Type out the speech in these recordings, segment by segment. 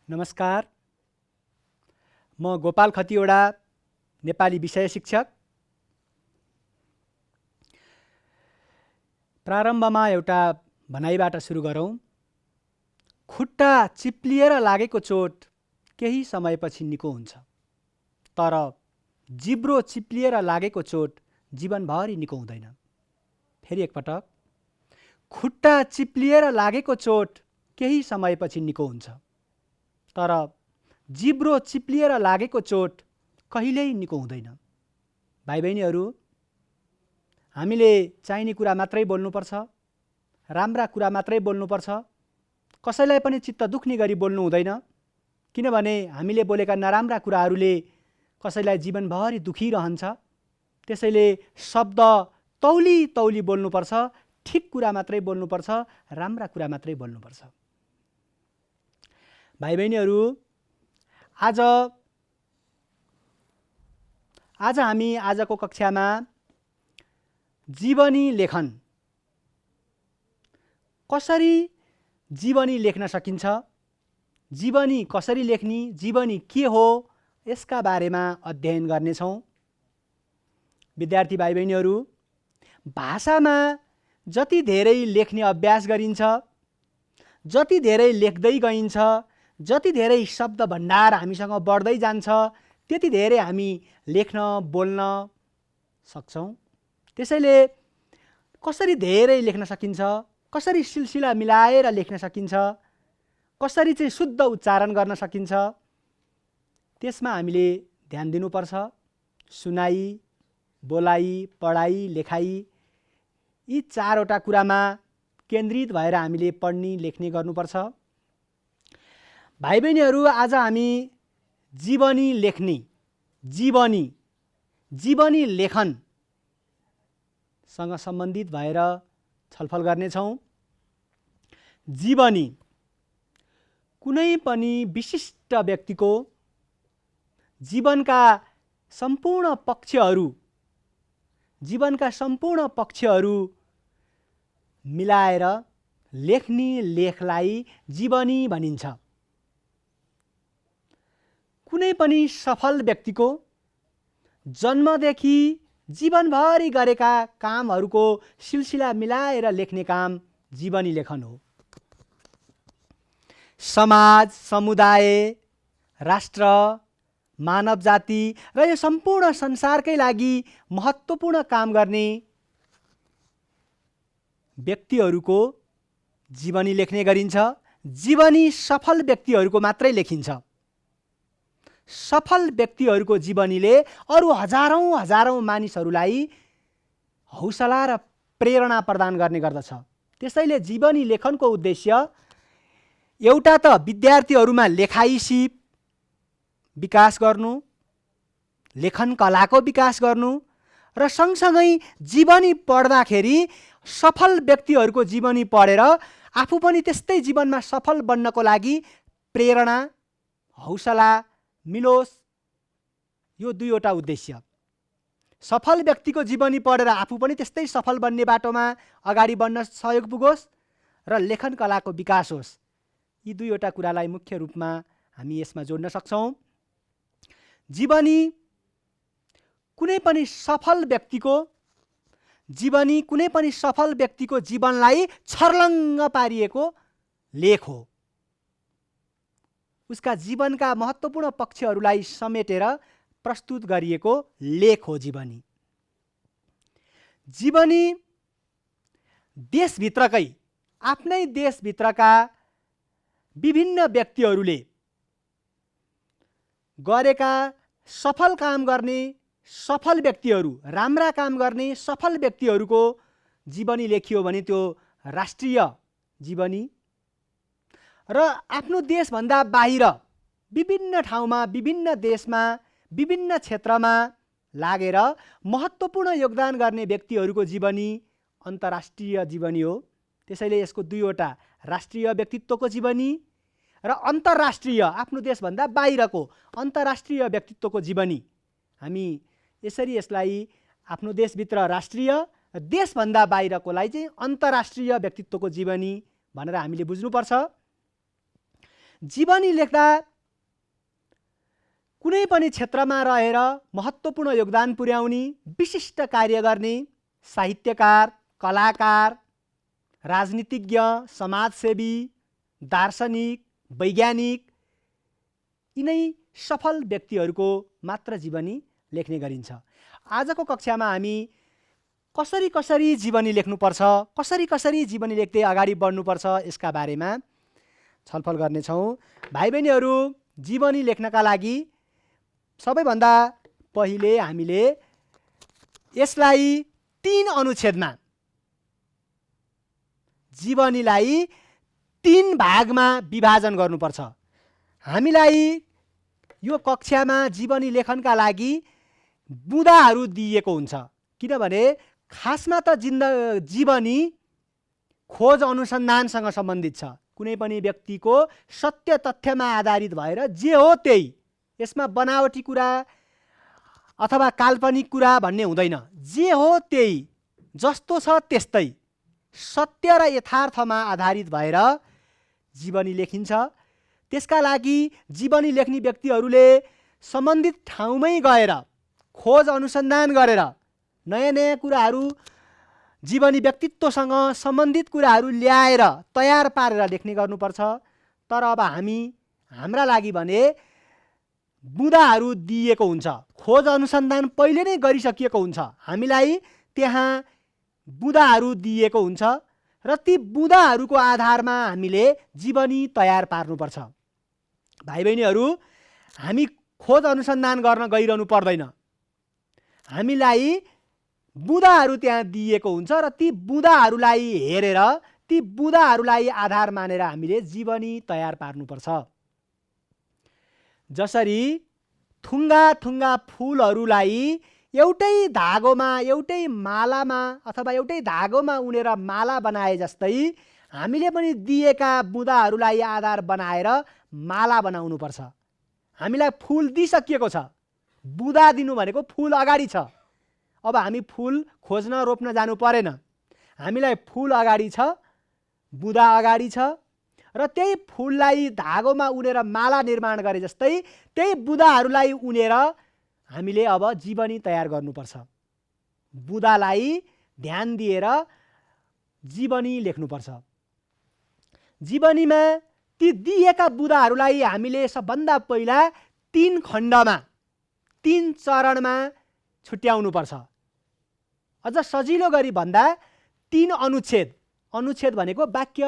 नमस्कार, म गोपाल खतिवडा, नेपाली विषय शिक्षक। प्रारम्भमा एउटा भनाइबाट सुरु गरौँ। खुट्टा चिप्लिएर लागेको चोट केही समयपछि निको हुन्छ, तर जिब्रो चिप्लिएर लागेको चोट जीवनभरि निको हुँदैन। फेरि एकपटक, खुट्टा चिप्लिएर लागेको चोट केही समयपछि निको हुन्छ, तर जिब्रो चिप्लिएर लागेको चोट कहिल्यै निको हुँदैन। भाइ बहिनीहरू, हामीले चाहिने कुरा मात्रै बोल्नुपर्छ, राम्रा कुरा मात्रै बोल्नुपर्छ, कसैलाई पनि चित्त दुख्ने गरी बोल्नु हुँदैन, किनभने हामीले बोलेका नराम्रा कुराहरूले कसैलाई जीवनभरि दुखिरहन्छ। त्यसैले शब्द तौली तौली बोल्नुपर्छ, ठिक कुरा मात्रै बोल्नुपर्छ, राम्रा कुरा मात्रै बोल्नुपर्छ। भाइ बहिनीहरू, आज हामी आजको कक्षामा जीवनी लेखन, कसरी जीवनी लेख्न सकिन्छ, जीवनी कसरी लेख्ने, जीवनी के हो, यसका बारेमा अध्ययन गर्नेछौँ। विद्यार्थी भाइ बहिनीहरू, भाषामा जति धेरै लेख्ने अभ्यास गरिन्छ, जति धेरै लेख्दै गइन्छ, जति धेरै शब्द भण्डार हामीसँग बढ्दै जान्छ, त्यति धेरै हामी लेख्न बोल्न सक्छौँ। त्यसैले कसरी धेरै लेख्न सकिन्छ, कसरी सिलसिला मिलाएर लेख्न सकिन्छ, कसरी चाहिँ शुद्ध उच्चारण गर्न सकिन्छ, त्यसमा हामीले ध्यान दिनुपर्छ। सुनाइ, बोलाइ, पढाइ, लेखाइ, यी चारवटा कुरामा केन्द्रित भएर हामीले पढ्ने लेख्ने गर्नुपर्छ। भाइ बहिनीहरू, आज हामी जीवनी लेख्ने, जीवनी लेखनसँग सम्बन्धित भएर छलफल गर्नेछौँ। जीवनी कुनै पनि विशिष्ट व्यक्तिको जीवनका सम्पूर्ण पक्षहरू मिलाएर लेख्ने लेखलाई जीवनी भनिन्छ। कुनै पनि सफल व्यक्तिको जन्मदेखि जीवनभरि गरेका कामहरूको सिलसिला मिलाएर लेख्ने काम जीवनी लेखन हो। समाज, समुदाय, राष्ट्र, मानव जाति र यो सम्पूर्ण संसारकै लागि महत्त्वपूर्ण काम गर्ने व्यक्तिहरूको जीवनी लेख्ने गरिन्छ। जीवनी सफल व्यक्तिहरूको मात्रै लेखिन्छ। सफल व्यक्तिहरूको जीवनीले अरू हजारौँ मानिसहरूलाई हौसला र प्रेरणा प्रदान गर्ने गर्दछ। त्यसैले जीवनी लेखनको उद्देश्य एउटा त विद्यार्थीहरूमा लेखाइ सिप विकास गर्नु, लेखन कलाको विकास गर्नु र सँगसँगै जीवनी पढ्दाखेरि सफल व्यक्तिहरूको जीवनी पढेर आफू पनि त्यस्तै जीवनमा सफल बन्नको लागि प्रेरणा, हौसला मिलोस्। यो दुईवटा उद्देश्य, सफल व्यक्तिको जीवनी पढेर आफू पनि त्यस्तै सफल बन्ने बाटोमा अगाडि बढ्न सहयोग पुगोस् र लेखन कलाको विकास होस्। यी दुईवटा कुरालाई मुख्य रूपमा हामी यसमा जोड्न सक्छौँ। जीवनी कुनै पनि सफल व्यक्तिको जीवनलाई छर्लङ्ग पारिएको लेख हो। उसका जीवनका महत्त्वपूर्ण पक्षहरूलाई समेटेर प्रस्तुत गरिएको लेख हो जीवनी। जीवनी आफ्नै देशभित्रका विभिन्न व्यक्तिहरूले गरेका सफल काम गर्ने सफल व्यक्तिहरू, राम्रा काम गर्ने सफल व्यक्तिहरूको जीवनी लेखियो भने त्यो राष्ट्रिय जीवनी। र आफ्नो देशभन्दा बाहिर विभिन्न ठाउँमा, विभिन्न देशमा, विभिन्न क्षेत्रमा लागेर महत्त्वपूर्ण योगदान गर्ने व्यक्तिहरूको जीवनी अन्तर्राष्ट्रिय जीवनी हो। त्यसैले यसको दुईवटा, राष्ट्रिय व्यक्तित्वको जीवनी र अन्तर्राष्ट्रिय, आफ्नो देशभन्दा बाहिरको अन्तर्राष्ट्रिय व्यक्तित्वको जीवनी। हामी यसरी यसलाई आफ्नो देशभित्र राष्ट्रिय, देशभन्दा बाहिरकोलाई चाहिँ अन्तर्राष्ट्रिय व्यक्तित्वको जीवनी भनेर हामीले बुझ्नुपर्छ। जीवनी लेख्दा कुनै पनि क्षेत्रमा रहेर महत्त्वपूर्ण योगदान पुर्याउने, विशिष्ट कार्य गर्ने साहित्यकार, कलाकार, राजनीतिज्ञ, समाजसेवी, दार्शनिक, वैज्ञानिक यिनै सफल व्यक्तिहरूको मात्र जीवनी लेख्ने गरिन्छ। आजको कक्षामा हामी कसरी जीवनी लेख्नुपर्छ, कसरी जीवनी लेख्दै अगाडि बढ्नुपर्छ यसका बारेमा छलफल गर्नेछौँ। भाइ बहिनीहरू, जीवनी लेख्नका लागि सबैभन्दा पहिले हामीले यसलाई 3 अनुच्छेदमा, जीवनीलाई 3 भागमा विभाजन गर्नुपर्छ। हामीलाई यो कक्षामा जीवनी लेखनका लागि बुँदाहरू दिइएको हुन्छ, किनभने खासमा त जीवनी खोज अनुसन्धानसँग सम्बन्धित छ। कुनै पनि व्यक्तिको सत्य तथ्यमा आधारित भएर जे हो त्यही, यसमा बनावटी कुरा अथवा काल्पनिक कुरा भन्ने हुँदैन। जे हो त्यही, जस्तो छ त्यस्तै, सत्य र यथार्थमा आधारित भएर जीवनी लेखिन्छ। त्यसका लागि जीवनी लेख्ने व्यक्तिहरूले सम्बन्धित ठाउँमै गएर खोज अनुसन्धान गरेर नयाँ कुराहरू, जीवनी व्यक्तित्वसँग सम्बन्धित कुराहरू ल्याएर तयार पारेर लेख्ने गर्नुपर्छ। तर अब हाम्रा लागि भने बुँदाहरू दिइएको हुन्छ, खोज अनुसन्धान पहिले नै गरिसकिएको हुन्छ। हामीलाई त्यहाँ बुँदाहरू दिइएको हुन्छ र ती बुँदाहरूको आधारमा हामीले जीवनी तयार पार्नुपर्छ। भाइ बहिनीहरू, हामी खोज अनुसन्धान गर्न गइरहनु पर्दैन। हामीलाई बुँदाहरू त्यहाँ दिइएको हुन्छ र ती बुँदाहरूलाई हेरेर, ती बुँदाहरूलाई आधार मानेर हामीले जीवनी तयार पार्नुपर्छ। जसरी थुङ्गा फुलहरूलाई एउटै धागोमा, एउटै मालामा अथवा एउटै धागोमा उनेर माला बनाए जस्तै हामीले पनि दिएका बुँदाहरूलाई आधार बनाएर माला बनाउनुपर्छ। हामीलाई फुल दिइसकिएको छ, बुँदा दिनु भनेको फुल अगाडि छ। अब हामी फुल खोज्न रोप्न जानु परेन। हामीलाई फुल अगाडि छ, बुँदा अगाडि छ र त्यही फुललाई धागोमा उनेर माला निर्माण गरे जस्तै त्यही बुँदाहरूलाई उनेर हामीले अब जीवनी तयार गर्नुपर्छ। बुँदालाई ध्यान दिएर जीवनी लेख्नुपर्छ। जीवनीमा ती दिएका बुँदाहरूलाई हामीले सबभन्दा पहिला 3 खण्डमा, 3 चरणमा छुट्याउनुपर्छ। अझ सजिलो गरी भन्दा 3 अनुच्छेद। अनुच्छेद भनेको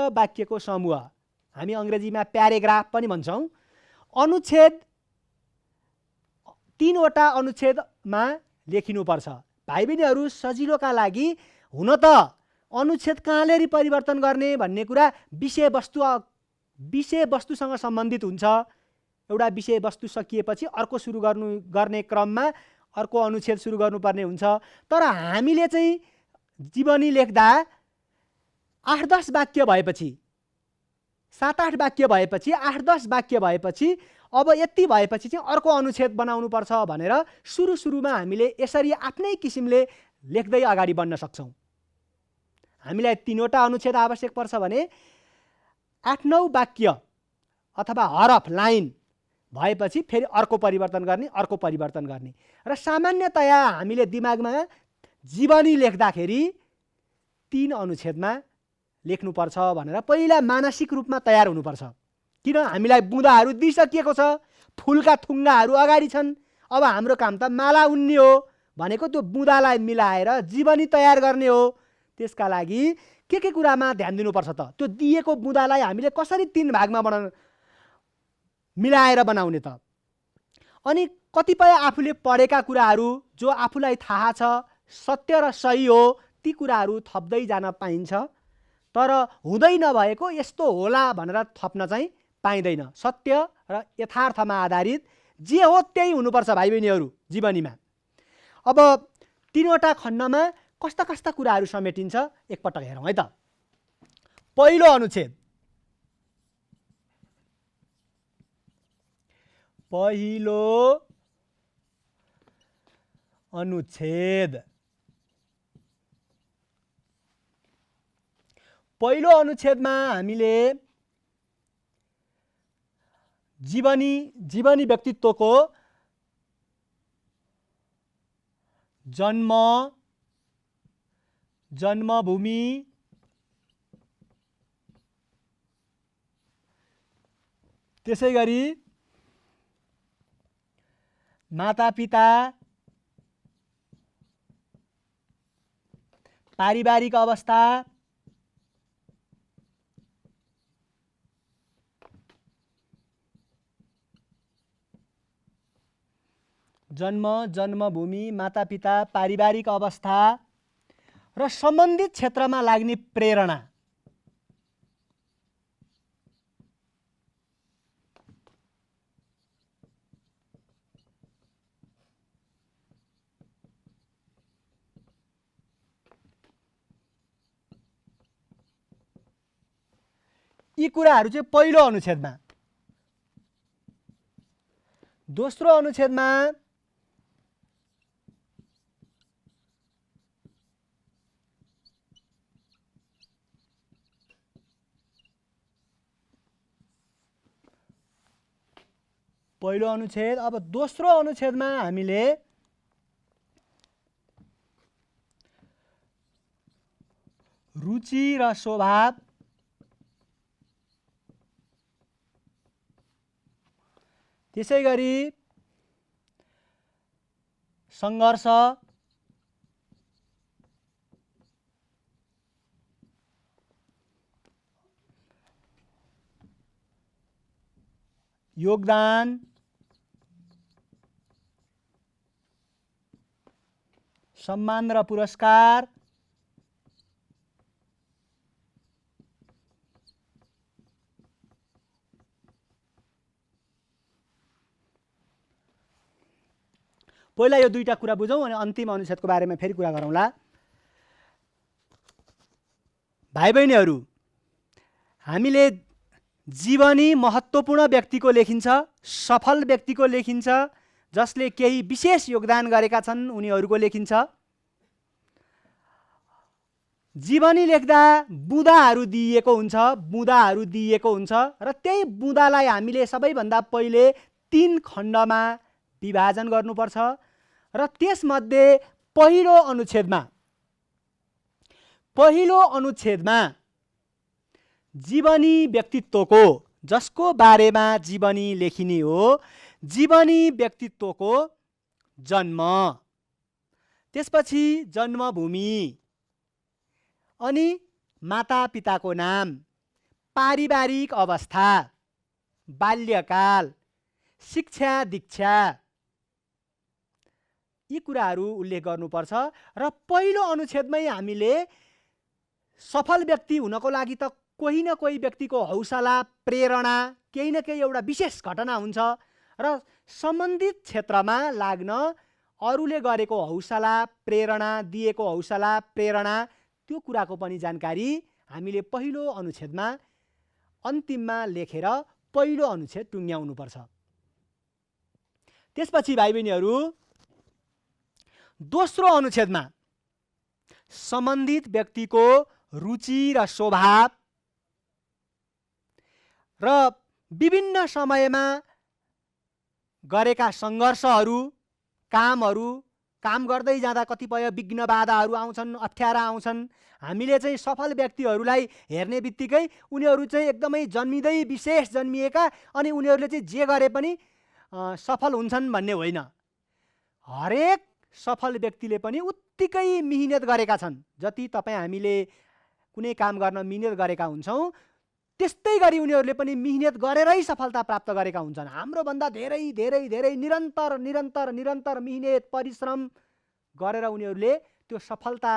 वाक्यको समूह, हामी अङ्ग्रेजीमा प्यारेग्राफ पनि भन्छौँ। अनुच्छेद 3 वटा अनुच्छेदमा लेखिनुपर्छ। भाइ बहिनीहरू, सजिलोका लागि हुन त अनुच्छेद कहाँनेरि परिवर्तन गर्ने भन्ने कुरा विषयवस्तुसँग सम्बन्धित हुन्छ। एउटा विषयवस्तु सकिएपछि अर्को सुरु गर्ने क्रममा अर्को अनुच्छेद सुरु गर्नुपर्ने हुन्छ। तर हामीले चाहिँ जीवनी लेख्दा 8-10 वाक्य भएपछि, 7-8 वाक्य भएपछि, 8-10 वाक्य भएपछि, अब यति भएपछि चाहिँ अर्को अनुच्छेद बनाउनुपर्छ भनेर सुरुमा हामीले यसरी आफ्नै किसिमले लेख्दै अगाडि बढ्न सक्छौँ। हामीलाई 3 वटा अनुच्छेद आवश्यक पर्छ भने 8-9 वाक्य अथवा हरफ, लाइन भएपछि फेरि अर्को परिवर्तन गर्ने र सामान्यतया हामीले दिमागमा जीवनी लेख्दाखेरि 3 अनुच्छेदमा लेख्नुपर्छ भनेर पहिला मानसिक रूपमा तयार हुनुपर्छ। किन? हामीलाई बुँदाहरू दिइसकिएको छ, फुलका थुङ्गाहरू अगाडि छन्। अब हाम्रो काम त माला उन्ने हो भनेको त्यो बुँदालाई मिलाएर जीवनी तयार गर्ने हो। त्यसका लागि के कुरामा ध्यान दिनुपर्छ त? त्यो दिएको बुँदालाई हामीले कसरी 3 भागमा मिलाएर बनाउने त? अनि कतिपय आफूले पढेका कुराहरू जो आफूलाई थाहा छ, सत्य र सही हो, ती कुराहरू थप्दै जान पाइन्छ। तर हुँदै नभएको यस्तो होला भनेर थप्न चाहिँ पाइँदैन। सत्य र यथार्थमा आधारित जे हो त्यही हुनुपर्छ भाइ बहिनीहरू जीवनीमा। अब 3 वटा खण्डमा कस्ता कुराहरू समेटिन्छ एकपटक हेरौँ है त। पहिलो अनुच्छेद, पहिलो अनुच्छेदमा हामीले जीवनी व्यक्तित्वको जन्मभूमि त्यसैगरी मातापिता पारिवारिक अवस्था जन्मभूमि मातापिता पारिवारिक अवस्था र सम्बन्धित क्षेत्रमा लाग्ने प्रेरणा यी कुराहरू चाहिँ पहिलो अनुच्छेदमा। दोस्रो अनुच्छेदमा पहिलो अनुच्छेद। अब दोस्रो अनुच्छेदमा हामीले रुचि र स्वभाव त्यसैगरी सङ्घर्ष योगदान सम्मान र पुरस्कार पहिला यो दुईटा कुरा बुझौँ अनि अन्तिम अनुच्छेदको बारेमा फेरि कुरा गरौँला। भाइ बहिनीहरू, हामीले जीवनी महत्त्वपूर्ण व्यक्तिको लेखिन्छ, सफल व्यक्तिको लेखिन्छ, जसले केही विशेष योगदान गरेका छन् उनीहरूको लेखिन्छ। जीवनी लेख्दा बुँदाहरू दिइएको हुन्छ र त्यही बुँदालाई हामीले सबैभन्दा पहिले 3 खण्डमा विभाजन गर्नुपर्छ र त्यसमध्ये पहिलो अनुच्छेदमा जीवनी व्यक्तित्वको, जसको बारेमा जीवनी लेखिने हो, जीवनी व्यक्तित्वको जन्म, त्यसपछि जन्मभूमि, अनि मातापिताको नाम, पारिवारिक अवस्था, बाल्यकाल, शिक्षा दीक्षा, यी कुराहरू उल्लेख गर्नुपर्छ। र पहिलो अनुच्छेदमै हामीले सफल व्यक्ति हुनको लागि त कोही न कोही व्यक्तिको हौसला, प्रेरणा, केही न केही एउटा विशेष घटना हुन्छ र सम्बन्धित क्षेत्रमा लाग्न अरूले गरेको हौसला, प्रेरणा, दिएको हौसला, प्रेरणा, त्यो कुराको पनि जानकारी हामीले पहिलो अनुच्छेदमा अन्तिममा लेखेर पहिलो अनुच्छेद टुङ्ग्याउनुपर्छ। त्यसपछि भाइ बहिनीहरू, दोस्रो अनुच्छेदमा सम्बन्धित व्यक्तिको रुचि र स्वभाव र विभिन्न समयमा गरेका सङ्घर्षहरू, काम गर्दै जाँदा कतिपय विघ्न बाधाहरू आउँछन्, अप्ठ्यारा आउँछन्। हामीले चाहिँ सफल व्यक्तिहरूलाई हेर्ने बित्तिकै उनीहरू चाहिँ एकदमै जन्मिँदै विशेष जन्मिएका अनि उनीहरूले चाहिँ जे गरे पनि सफल हुन्छन् भन्ने होइन। हरेक सफल व्यक्तिले पनि उत्तिकै मिहिनेत गरेका छन्। जति हामीले कुनै काम गर्न मिहिनेत गरेका हुन्छौँ, त्यस्तै गरी उनीहरूले पनि मिहिनेत गरेरै सफलता प्राप्त गरेका हुन्छन्। हाम्रोभन्दा धेरै धेरै धेरै निरन्तर मिहिनेत, परिश्रम गरेर उनीहरूले त्यो सफलता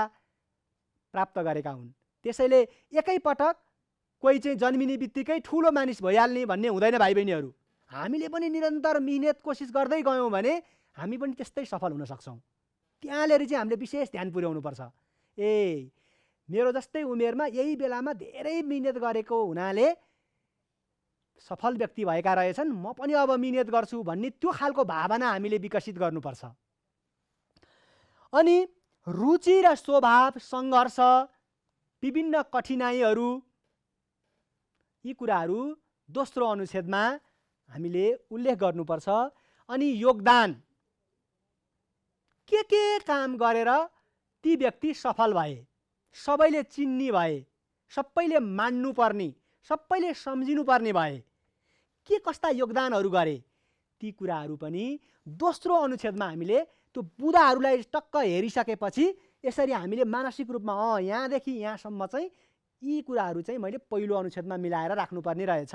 प्राप्त गरेका हुन्। त्यसैले एकैपटक कोही चाहिँ जन्मिने बित्तिकै ठुलो मानिस भइहाल्ने भन्ने हुँदैन भाइ बहिनीहरू। हामीले पनि निरन्तर मिहिनेत कोसिस गर्दै गयौँ भने हामी पनि त्यस्तै सफल हुन सक्छौँ। त्यहाँनिर चाहिँ हामीले विशेष ध्यान पुर्याउनुपर्छ। मेरो जस्तै उमेरमा यही बेलामा धेरै मिहिनेत गरेको हुनाले सफल व्यक्ति भएका रहेछन्, म पनि अब मिहिनेत गर्छु भन्ने त्यो खालको भावना हामीले विकसित गर्नुपर्छ। अनि रुचि र स्वभाव, सङ्घर्ष, विभिन्न कठिनाइहरू, यी कुराहरू दोस्रो अनुच्छेदमा हामीले उल्लेख गर्नुपर्छ। अनि योगदान, के काम गरेर ती व्यक्ति सफल भए, सबैले चिन्ने भए, सबैले मान्नुपर्ने, सबैले सम्झिनुपर्ने भए, के कस्ता योगदानहरू गरे, ती कुराहरू पनि दोस्रो अनुच्छेदमा हामीले त्यो बुदाहरूलाई टक्क हेरिसकेपछि यसरी हामीले मानसिक रूपमा यहाँदेखि यहाँसम्म चाहिँ यी कुराहरू चाहिँ मैले पहिलो अनुच्छेदमा मिलाएर राख्नुपर्ने रहेछ।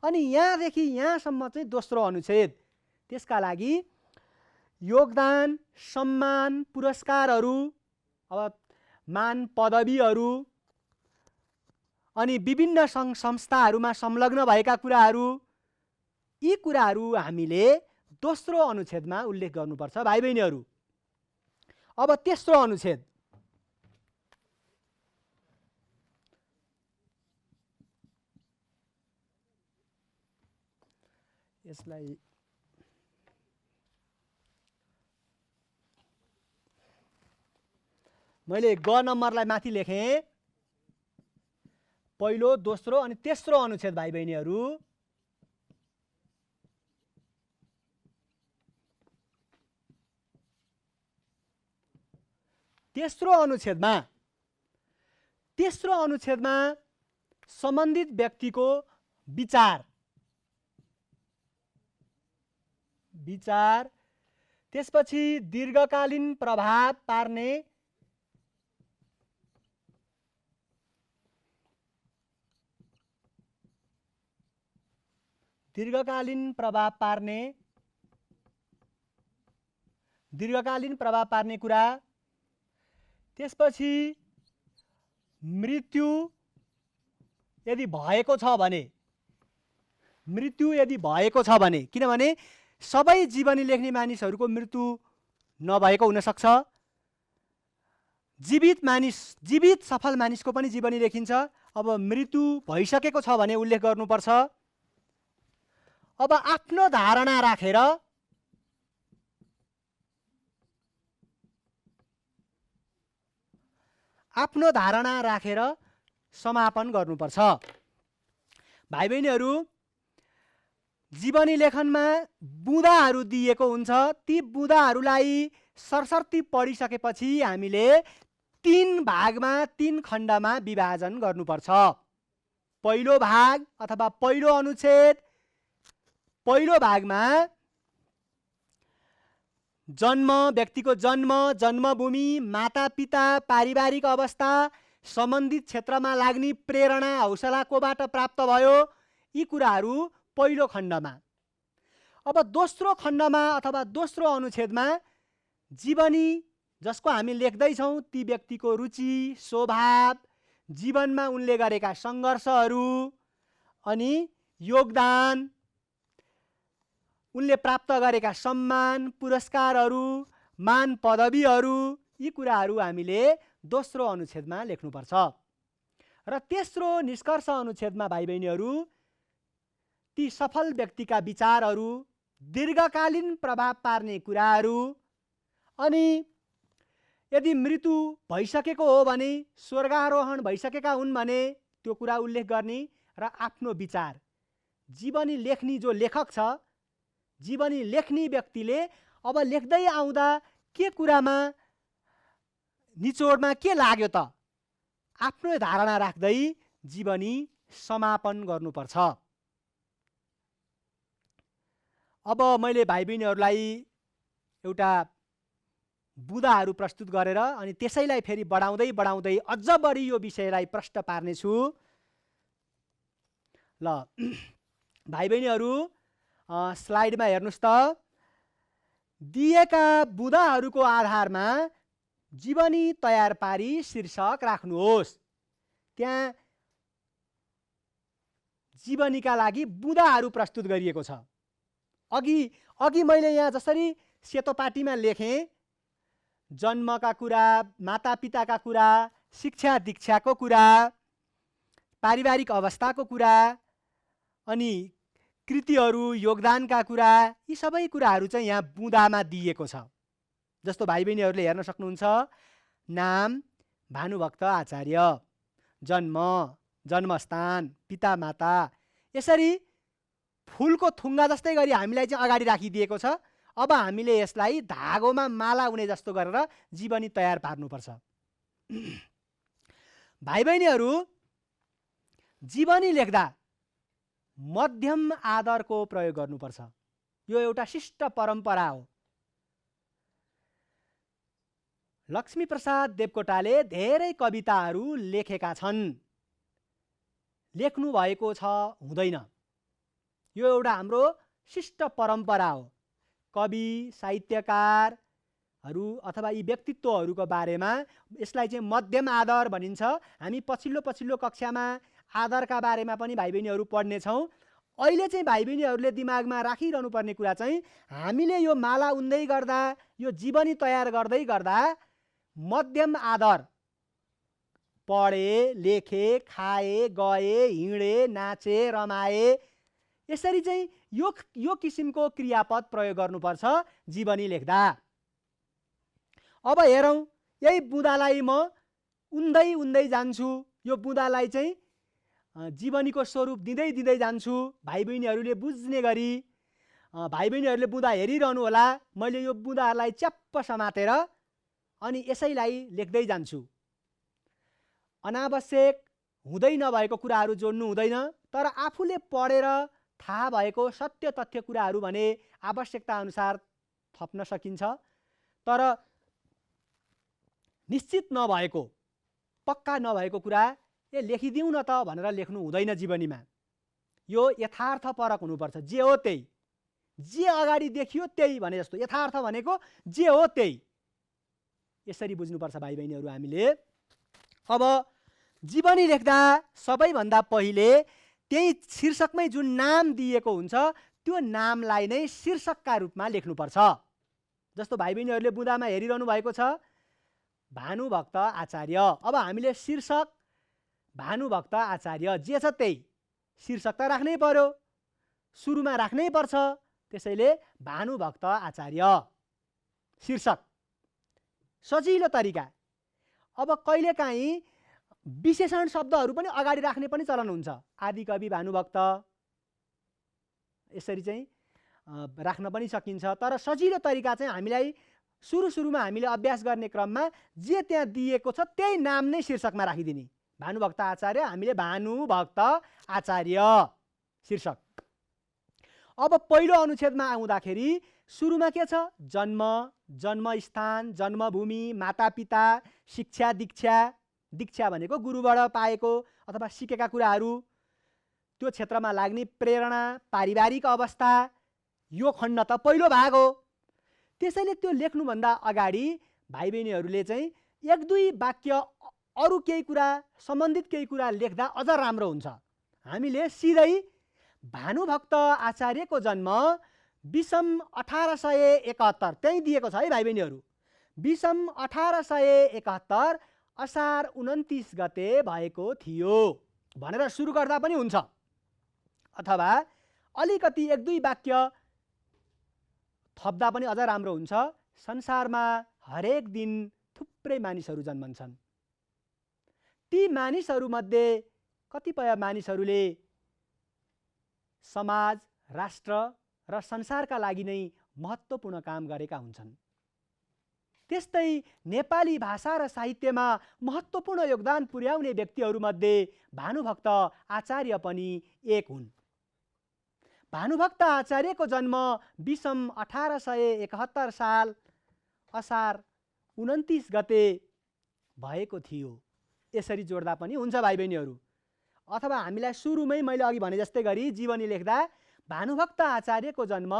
अनि यहाँदेखि यहाँसम्म चाहिँ दोस्रो अनुच्छेद। त्यसका लागि योगदान, सम्मान, पुरस्कारहरू, अब मान पदवीहरू, अनि विभिन्न सङ्घ संस्थाहरूमा संलग्न भएका कुराहरू, यी कुराहरू हामीले दोस्रो अनुच्छेदमा उल्लेख गर्नुपर्छ भाइ बहिनीहरू। अब तेस्रो अनुच्छेद, यसलाई मैले ग नम्बरलाई माथि लेखेँ। पहिलो, दोस्रो अनि तेस्रो अनुच्छेद भाइ बहिनीहरू। तेस्रो अनुच्छेदमा सम्बन्धित व्यक्तिको विचार, त्यसपछि दीर्घकालीन प्रभाव पार्ने कुरा, त्यसपछि मृत्यु यदि भएको छ भने, किनभने सबै जीवनी लेख्ने मानिसहरूको मृत्यु नभएको हुनसक्छ। जीवित सफल मानिसको पनि जीवनी लेखिन्छ। अब मृत्यु भइसकेको छ भने उल्लेख गर्नुपर्छ। अब आफ्नो धारणा राखेर समापन गर्नुपर्छ। भाइ बहिनीहरू, जीवनी लेखनमा बुँदाहरू दिएको हुन्छ। ती बुँदाहरूलाई सरसर्ती पढिसकेपछि हामीले 3 भागमा, 3 खण्डमा विभाजन गर्नुपर्छ। पहिलो भाग अथवा पहिलो अनुच्छेद, पहिलो भागमा जन्म, व्यक्तिको जन्म, जन्मभूमि, मातापिता, पारिवारिक अवस्था, सम्बन्धित क्षेत्रमा लाग्ने प्रेरणा, हौसला कोबाट प्राप्त भयो, यी कुराहरू पहिलो खण्डमा। अब दोस्रो खण्डमा अथवा दोस्रो अनुच्छेदमा जीवनी जसको हामी लेख्दैछौँ ती व्यक्तिको रुचि, स्वभाव, जीवनमा उनले गरेका सङ्घर्षहरू, अनि योगदान, उनले प्राप्त गरेका सम्मान, पुरस्कारहरू, मान पदवीहरू, यी कुराहरू हामीले दोस्रो अनुच्छेदमा लेख्नुपर्छ। र तेस्रो निष्कर्ष अनुच्छेदमा भाइ बहिनीहरू ती सफल व्यक्तिका विचारहरू, दीर्घकालीन प्रभाव पार्ने कुराहरू, अनि यदि मृत्यु भइसकेको हो भने, स्वर्गारोहण भइसकेका हुन् भने त्यो कुरा उल्लेख गर्ने, र आफ्नो विचार। जीवनी लेख्ने जो लेखक छ, जीवनी लेख्ने व्यक्तिले अब लेख्दै आउँदा के कुरामा निचोडमा के लाग्यो त, आफ्नो धारणा राख्दै जीवनी समापन गर्नुपर्छ। अब मैले भाइ बहिनीहरूलाई एउटा बुँदाहरू प्रस्तुत गरेर अनि त्यसैलाई फेरि बढाउँदै अझ बढी यो विषयलाई प्रष्ट पार्नेछु। ल भाइ बहिनीहरू, स्लाइडमा हेर्नुहोस् त। दिएका बुँदाहरूको आधारमा जीवनी तयार पारी शीर्षक राख्नुहोस्। त्यहाँ जीवनीका लागि बुँदाहरू प्रस्तुत गरिएको छ। अघि मैले यहाँ जसरी सेतो पाटीमा लेखेँ, जन्मका कुरा, मातापिताका कुरा, शिक्षा दीक्षाको कुरा, पारिवारिक अवस्थाको कुरा, अनि कृतिहरू, योगदानका कुरा, यी सबै कुराहरू चाहिँ यहाँ बुँदामा दिएको छ। जस्तो भाइ बहिनीहरूले हेर्न सक्नुहुन्छ, नाम भानुभक्त आचार्य, जन्म, जन्मस्थान, पितामाता, यसरी फुलको थुङ्गा जस्तै गरी हामीलाई चाहिँ अगाडि राखिदिएको छ। अब हामीले यसलाई धागोमा माला हुने जस्तो गरेर जीवनी तयार पार्नुपर्छ। भाइ बहिनीहरू, जीवनी लेख्दा मध्यम आदरको प्रयोग गर्नुपर्छ। यो एउटा शिष्ट परम्परा हो। लक्ष्मीप्रसाद देवकोटाले धेरै कविताहरू लेखेका छन्। लेख्नु भएको छ हुँदैन। यो एउटा हाम्रो शिष्ट परम्परा हो। कवि, साहित्यकारहरू अथवा यी व्यक्तित्वहरूको बारेमा यसलाई चाहिँ मध्यम आदर भनिन्छ। हामी पछिल्लो कक्षामा आदरका बारेमा पनि भाइ बहिनीहरू पढ्नेछौँ। अहिले चाहिँ भाइ बहिनीहरूले दिमागमा राखिरहनु पर्ने कुरा चाहिँ हामीले यो माला उन्दै गर्दा, यो जीवनी तयार गर्दै गर्दा मध्यम आदर, पढे, लेखे, खाए, गए, हिँडे, नाचे, रमाए, यसरी चाहिँ यो किसिमको क्रियापद प्रयोग गर्नुपर्छ जीवनी लेख्दा। अब हेरौँ, यही बुँदालाई म उन्दै जान्छु। यो बुँदालाई चाहिँ जीवनीको स्वरूप दिँदै जान्छु। भाइ बहिनीहरूले बुझ्ने गरी भाइ बहिनीहरूले बुँदा हेरिरहनु होला। मैले यो बुँदालाई च्याप्प समातेर अनि यसैलाई लेख्दै जान्छु। अनावश्यक हुँदै नभएको कुराहरू जोड्नु हुँदैन। तर आफूले पढेर थाहा भएको सत्य तथ्य कुराहरू भने आवश्यकता अनुसार थप्न सकिन्छ। तर निश्चित नभएको, पक्का नभएको कुरा लेखिदिउँ न त भनेर लेख्नु हुँदैन जीवनीमा। यो यथार्थपरक हुनुपर्छ। जे हो त्यही, जे अगाडि देखियो त्यही भने जस्तो। यथार्थ भनेको जे हो त्यही, यसरी बुझ्नुपर्छ भाइ बहिनीहरू हामीले। अब जीवनी लेख्दा सबैभन्दा पहिले त्यही शीर्षकमै जुन नाम दिएको हुन्छ त्यो नामलाई नै शीर्षकका रूपमा लेख्नुपर्छ। जस्तो भाइ बहिनीहरूले बुँदामा हेरिरहनु भएको छ भानुभक्त आचार्य। अब हामीले शीर्षक भानुभक्त आचार्य जे छ त्यही शीर्षक त राख्नै पर्यो, सुरुमा राख्नै पर्छ। त्यसैले भानुभक्त आचार्य शीर्षक, सजिलो तरिका। अब कहिलेकाहीँ विशेषण शब्दहरू पनि अगाडि राख्ने पनि चलन हुन्छ। आदिकवि भानुभक्त यसरी चाहिँ राख्न पनि सकिन्छ। तर सजिलो तरिका चाहिँ हामीलाई सुरुमा हामीले अभ्यास गर्ने क्रममा जे त्यहाँ दिएको छ त्यही नाम नै शीर्षकमा राखिदिने। भानुभक्त आचार्य, हामीले भानुभक्त आचार्य शीर्षक। अब पहिलो अनुच्छेदमा आउँदाखेरि सुरुमा के छ? जन्म, जन्मस्थान, जन्मभूमि, मातापिता, शिक्षा, दीक्षा। दीक्षा भनेको गुरुबाट पाएको अथवा सिकेका कुराहरू, त्यो क्षेत्रमा लाग्ने प्रेरणा, पारिवारिक अवस्था। यो खण्ड त पहिलो भाग हो। त्यसैले त्यो लेख्नुभन्दा अगाडि भाइ बहिनीहरूले चाहिँ एक दुई वाक्य अरू केही कुरा, सम्बन्धित केही कुरा लेख्दा अझ राम्रो हुन्छ। हामीले सिधै भानुभक्त आचार्यको जन्म विषम 1871 त्यही दिएको छ है भाइ बहिनीहरू। विषम 1871 असार 29 गते भएको थियो भनेर सुरु गर्दा पनि हुन्छ। अथवा अलिकति एक दुई वाक्य थप्दा पनि अझ राम्रो हुन्छ। संसारमा हरेक दिन थुप्रै मानिसहरू जन्मन्छन्। ती मानिसहरूमध्ये कतिपय मानिसहरूले समाज, राष्ट्र र संसारका लागि नै महत्त्वपूर्ण काम गरेका हुन्छन्। त्यस्तै नेपाली भाषा र साहित्यमा महत्त्वपूर्ण योगदान पुर्याउने व्यक्तिहरूमध्ये भानुभक्त आचार्य पनि एक हुन्। भानुभक्त आचार्यको जन्म विषम 1871 साल असार 29 गते भएको थियो। यसरी जोड्दा पनि हुन्छ भाइ बहिनीहरू। अथवा हामीलाई सुरुमै मैले अघि भने जस्तै गरी जीवनी लेख्दा भानुभक्त आचार्यको जन्म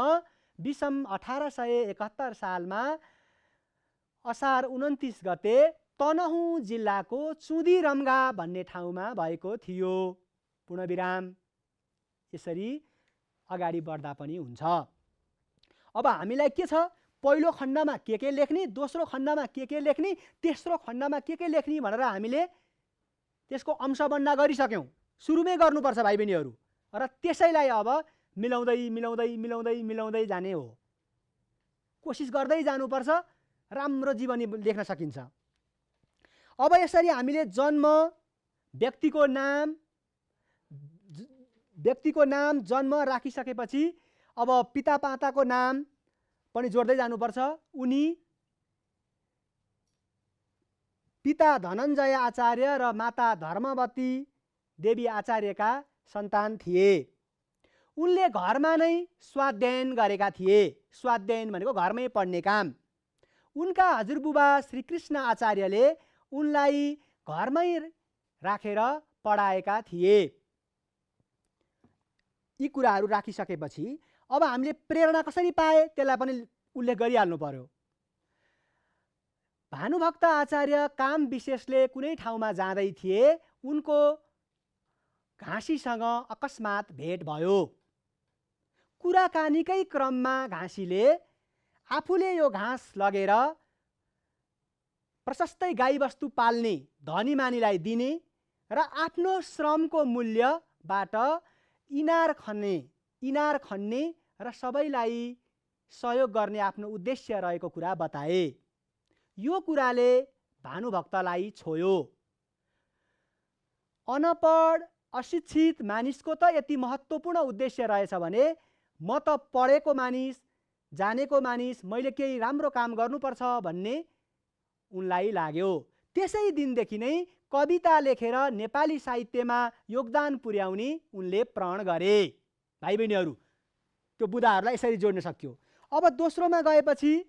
विषम 1871 सालमा असार 29 गते तनहुँ जिल्लाको चुँदीरम्घा भन्ने ठाउँमा भएको थियो। पूर्णविराम। यसरी अगाडि बढ्दा पनि हुन्छ। अब हामीलाई के छ? पहिलो खण्डमा के लेख्ने, दोस्रो खण्डमा के लेख्ने, तेस्रो खण्डमा के लेख्ने भनेर हामीले त्यसको अंशबन्धा गरिसक्यौँ। सुरुमै गर्नुपर्छ भाइ बहिनीहरू। र त्यसैलाई अब मिलाउँदै जाने हो। कोसिस गर्दै जानुपर्छ, राम्रो जीवनी लेख्न सकिन्छ। अब यसरी हामीले जन्म, व्यक्तिको नाम, व्यक्तिको नाम जन्म राखिसकेपछि अब पितामाताको नाम पनि जोड्दै जानुपर्छ। उनी पिता धनञ्जय आचार्य र माता धर्मवती देवी आचार्यका सन्तान थिए। उनले घरमा नै स्वाध्ययन गरेका थिए। स्वाध्ययन भनेको घरमै पढ्ने काम। उनका हजुरबुबा श्रीकृष्ण आचार्यले उनलाई घरमै राखेर पढाएका थिए। यी कुराहरू राखिसकेपछि अब हामीले प्रेरणा कसरी पाए त्यसलाई पनि उल्लेख गरिहाल्नु पर्यो। भानुभक्त आचार्य काम विशेषले कुनै ठाउँमा जाँदै थिए। उनको घाँसीसँग अकस्मात भेट भयो। कुराकानीकै क्रममा घाँसीले आफूले यो घाँस लगेर प्रशस्तै गाईबस्तु पाल्ने धनीमानीलाई दिने र आफ्नो श्रमको मूल्यबाट इनार खन्ने र सबैलाई सहयोग गर्ने आफ्नो उद्देश्य रहेको कुरा बताए। यो कुराले भानुभक्तलाई छोयो। अनपढ अशिक्षित मानिसको त यति महत्त्वपूर्ण उद्देश्य रहेछ भने म त पढेको मानिस, जानेको मानिस, मैले केही राम्रो काम गर्नुपर्छ भन्ने उनलाई लाग्यो। त्यसै दिनदेखि नै कविता लेखेर नेपाली साहित्यमा योगदान पुर्याउने उनले प्रण गरे। भाइ बहिनीहरू, त्यो बुदाहरूलाई यसरी जोड्न सकियो। अब दोस्रोमा गएपछि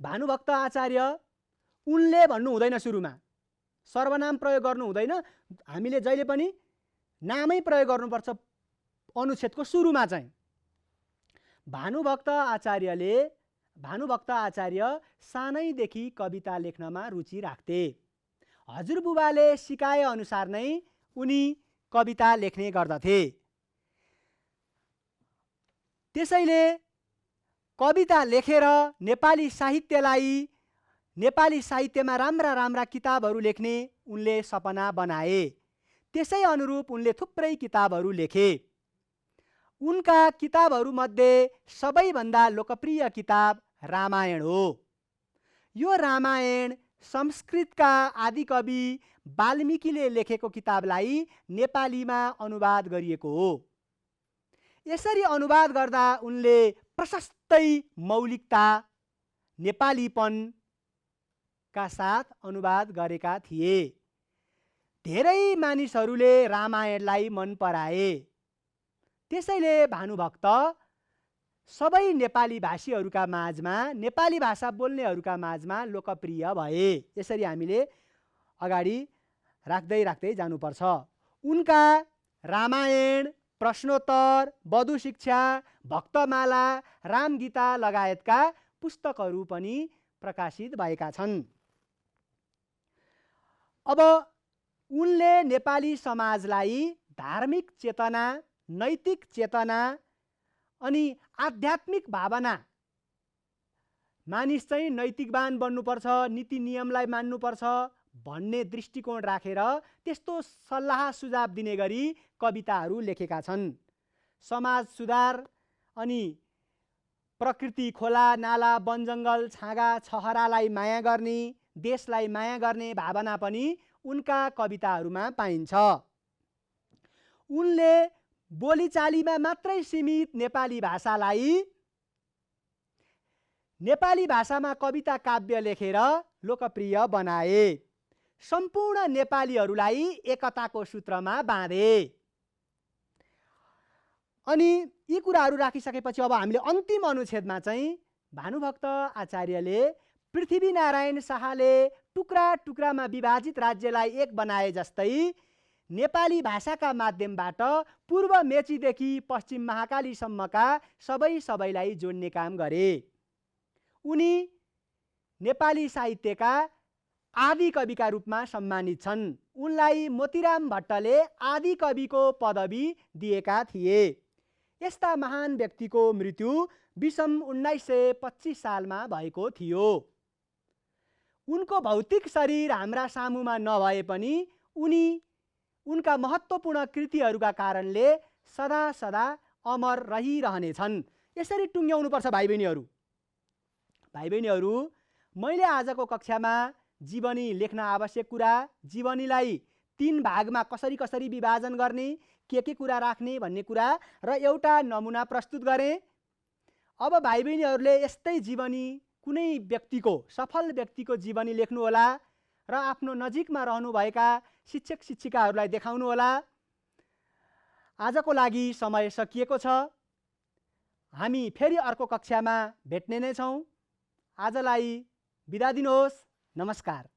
भानुभक्त आचार्य उनले भन्नु हुँदैन, सुरुमा सर्वनाम प्रयोग गर्नु हुँदैन। हामीले जहिले पनि नामै प्रयोग गर्नुपर्छ अनुच्छेदको सुरुमा चाहिँ। भानुभक्त आचार्य सानैदेखि कविता लेख्नमा रुचि राख्थे। हजुरबुबाले सिकाए अनुसार नै उनी कविता लेख्ने गर्दथे। त्यसैले कविता लेखेर नेपाली साहित्यमा राम्रा किताबहरू लेख्ने उनले सपना बनाए। त्यसै अनुरूप उनले थुप्रै किताबहरू लेखे। उनका किताबहरूमध्ये सबैभन्दा लोकप्रिय किताब रामायण हो। यो रामायण संस्कृतका आदिकवि वाल्मीकिले लेखेको किताबलाई नेपालीमा अनुवाद गरिएको हो। यसरी अनुवाद गर्दा उनले प्रशस्तै मौलिकता, नेपालीपनका साथ अनुवाद गरेका थिए। धेरै मानिसहरूले रामायणलाई मन पराए। त्यसैले भानुभक्त सबै नेपाली भाषीहरूका माझमा, नेपाली भाषा बोल्नेहरूका माझमा लोकप्रिय भए। यसरी हामीले अगाडि राख्दै जानुपर्छ। उनका रामायण, प्रश्नोत्तर, वधु शिक्षा, भक्तमाला, रामगीता लगायतका पुस्तकहरू पनि प्रकाशित भएका छन्। अब उनले नेपाली समाजलाई धार्मिक चेतना, नैतिक चेतना अनि आध्यात्मिक भावना, मानिस चाहिँ नैतिकवान बन्नुपर्छ, नीति नियमलाई मान्नुपर्छ भन्ने दृष्टिकोण राखेर त्यस्तो सल्लाह सुझाव दिने गरी कविताहरू लेखेका छन्। समाज सुधार अनि प्रकृति, खोला नाला, वनजङ्गल, छाँगा छहरालाई माया गर्ने, देशलाई माया गर्ने भावना पनि उनका कविताहरूमा पाइन्छ। उनले बोलीचालीमा मात्रै सीमित नेपाली भाषामा कविता काव्य लेखेर लोकप्रिय बनाए। सम्पूर्ण नेपालीहरूलाई एकताको सूत्रमा बाँधे। अनि यी कुराहरू राखिसकेपछि अब हामीले अन्तिम अनुच्छेदमा चाहिँ भानुभक्त आचार्यले पृथ्वीनारायण शाहले टुक्रा टुक्रामा विभाजित राज्यलाई एक बनाए जस्तै नेपाली भाषाका माध्यमबाट पूर्व मेचीदेखि पश्चिम महाकालीसम्मका सबैलाई जोड्ने काम गरे। उनी नेपाली साहित्यका आदि कविका रूपमा सम्मानित छन्। उनलाई मोतीराम भट्टले आदि कविको पदवी दिएका थिए। यस्ता महान व्यक्तिको मृत्यु विषम 1925 सालमा भएको थियो। उनको भौतिक शरीर हाम्रा सामुमा नभए पनि उनका महत्त्वपूर्ण कृतिहरूका कारणले सदा सदा अमर रहिरहनेछन्। यसरी टुङ्ग्याउनुपर्छ भाइ बहिनीहरू। मैले आजको कक्षामा जीवनी लेख्न आवश्यक कुरा, जीवनीलाई 3 भागमा कसरी कसरी विभाजन गर्ने, के कुरा राख्ने भन्ने कुरा र एउटा नमुना प्रस्तुत गरेँ। अब भाइ बहिनीहरूले यस्तै जीवनी कुनै व्यक्तिको, सफल व्यक्तिको जीवनी लेख्नुहोला र आफ्नो नजिकमा रहनुभएका शिक्षक शिक्षिकाहरूलाई देखाउनुहोला। आजको लागि समय सकिएको छ। हामी फेरि अर्को कक्षामा भेट्ने नै छौँ। आजलाई बिदा दिनुहोस्। नमस्कार।